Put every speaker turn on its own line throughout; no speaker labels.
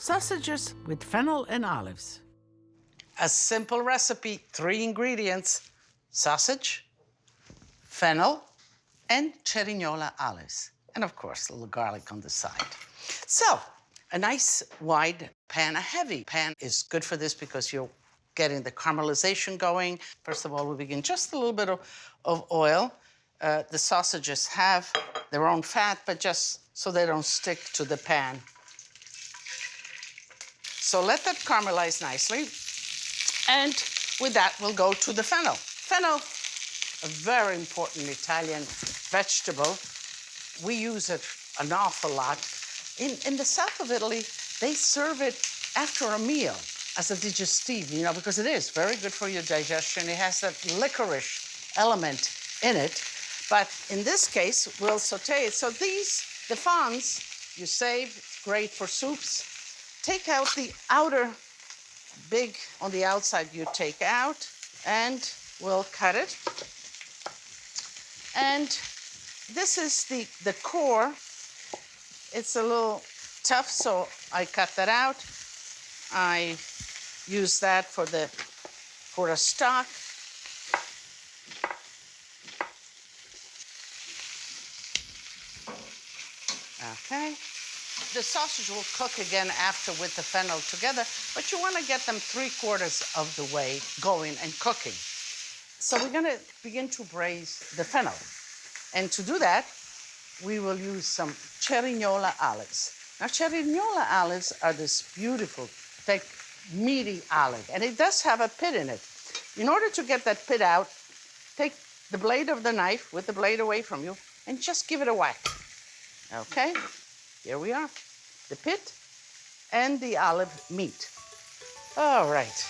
Sausages with fennel and olives. A simple recipe, 3 ingredients: sausage, fennel, and cerignola olives. And of course, a little garlic on the side. So, a nice wide pan, a heavy pan is good for this because you're getting the caramelization going. First of all, we begin just a little bit of oil. The sausages have their own fat, but just so they don't stick to the pan. So let that caramelize nicely. And with that, we'll go to the fennel. Fennel, a very important Italian vegetable. We use it an awful lot. In the south of Italy, they serve it after a meal as a digestive, you know, because it is very good for your digestion. It has that licorice element in it. But in this case, we'll saute it. So these, the fans, you save, it's great for soups. Take out the outer big on the outside, you take out, and we'll cut it. And this is the core. It's a little tough, so I cut that out. I use that for a stock. Okay. The sausage will cook again after with the fennel together, but you want to get them 3/4 of the way going and cooking. So we're going to begin to braise the fennel. And to do that, we will use some cerignola olives. Now, cerignola olives are this beautiful, thick, meaty olive, and it does have a pit in it. In order to get that pit out, take the blade of the knife with the blade away from you and just give it a whack. Okay, here we are, the pit and the olive meat. All right.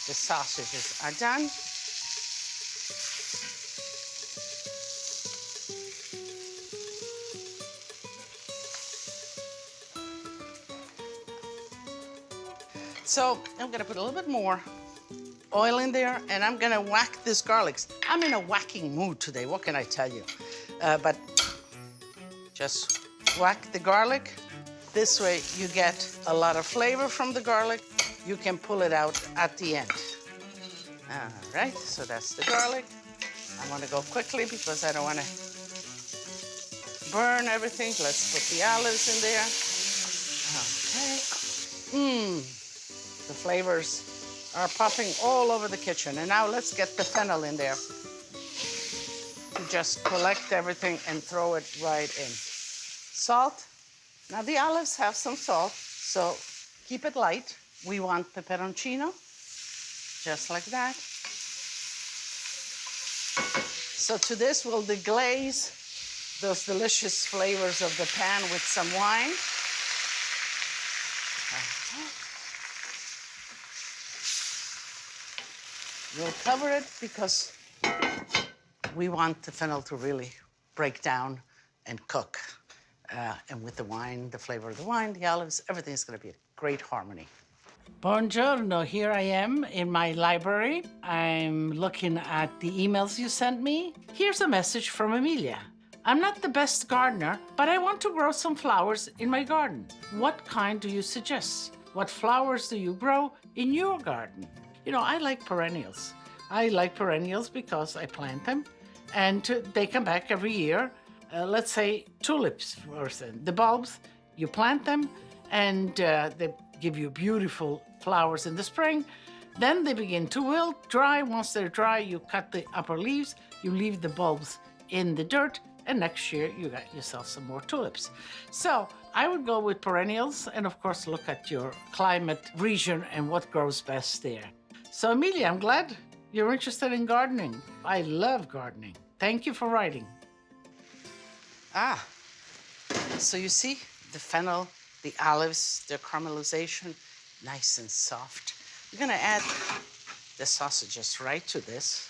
The sausages are done. So I'm gonna put a little bit more oil in there, and I'm gonna whack this garlic. I'm in a whacking mood today, what can I tell you? But just whack the garlic. This way you get a lot of flavor from the garlic. You can pull it out at the end. All right, so that's the garlic. I wanna go quickly because I don't wanna burn everything. Let's put the olives in there. Okay. The flavors are popping all over the kitchen. And now let's get the fennel in there. You just collect everything and throw it right in. Salt. Now the olives have some salt, so keep it light. We want peperoncino, just like that. So to this, we'll deglaze those delicious flavors of the pan with some wine. We'll cover it because we want the fennel to really break down and cook. And with the wine, the flavor of the wine, the olives, everything's gonna be a great harmony. Buongiorno, here I am in my library. I'm looking at the emails you sent me. Here's a message from Emilia. I'm not the best gardener, but I want to grow some flowers in my garden. What kind do you suggest? What flowers do you grow in your garden? You know, I like perennials. I like perennials because I plant them and they come back every year. Let's say tulips, for instance. The bulbs, you plant them and they give you beautiful flowers in the spring. Then they begin to wilt, dry. Once they're dry, you cut the upper leaves, you leave the bulbs in the dirt, and next year you got yourself some more tulips. So I would go with perennials and of course look at your climate region and what grows best there. So Emilia, I'm glad you're interested in gardening. I love gardening. Thank you for writing. So you see the fennel, the olives, their caramelization, nice and soft. I'm gonna add the sausages right to this.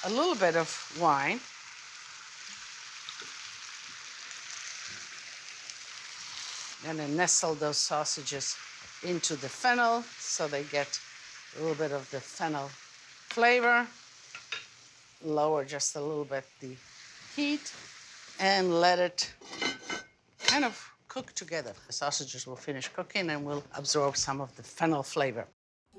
A little bit of wine. I'm gonna nestle those sausages into the fennel so they get a little bit of the fennel flavor. Lower just a little bit the heat and let it kind of cook together. The sausages will finish cooking and will absorb some of the fennel flavor.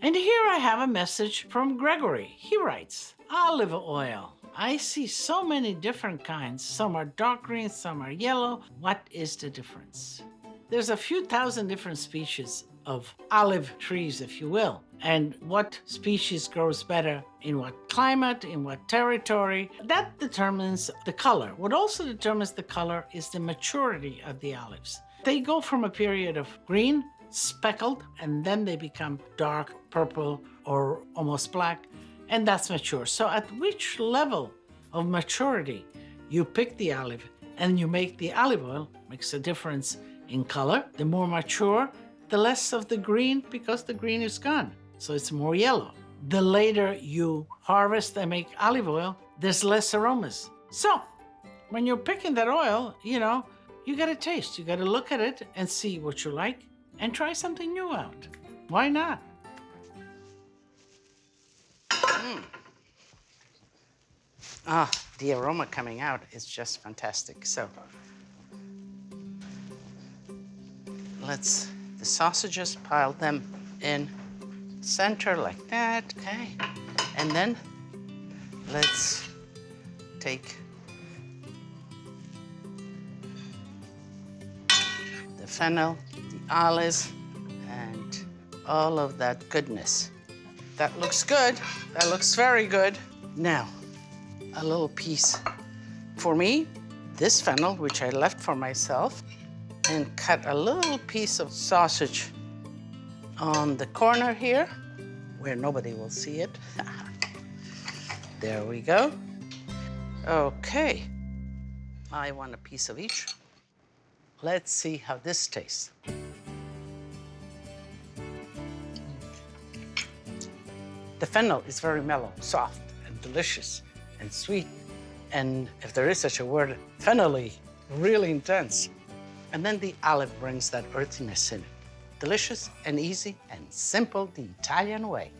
And here I have a message from Gregory. He writes, olive oil. I see so many different kinds. Some are dark green, some are yellow. What is the difference? There's a few thousand different species of olive trees, if you will. And what species grows better in what climate, in what territory, that determines the color. What also determines the color is the maturity of the olives. They go from a period of green, speckled, and then they become dark purple or almost black, and that's mature. So at which level of maturity you pick the olive and you make the olive oil makes a difference in color. The more mature, the less of the green, because the green is gone, so it's more yellow. The later you harvest and make olive oil, there's less aromas. So when you're picking that oil, you gotta taste. You gotta look at it and see what you like and try something new out. Why not? The aroma coming out is just fantastic. So the sausages, pile them in center like that, okay? And then let's take the fennel, the olives, and all of that goodness. That looks good. That looks very good. Now, a little piece for me, this fennel, which I left for myself, and cut a little piece of sausage on the corner here, where nobody will see it. There we go. Okay, I want a piece of each. Let's see how this tastes. The fennel is very mellow, soft, and delicious, and sweet. And if there is such a word, fennel-y, really intense. And then the olive brings that earthiness in. Delicious and easy and simple the Italian way.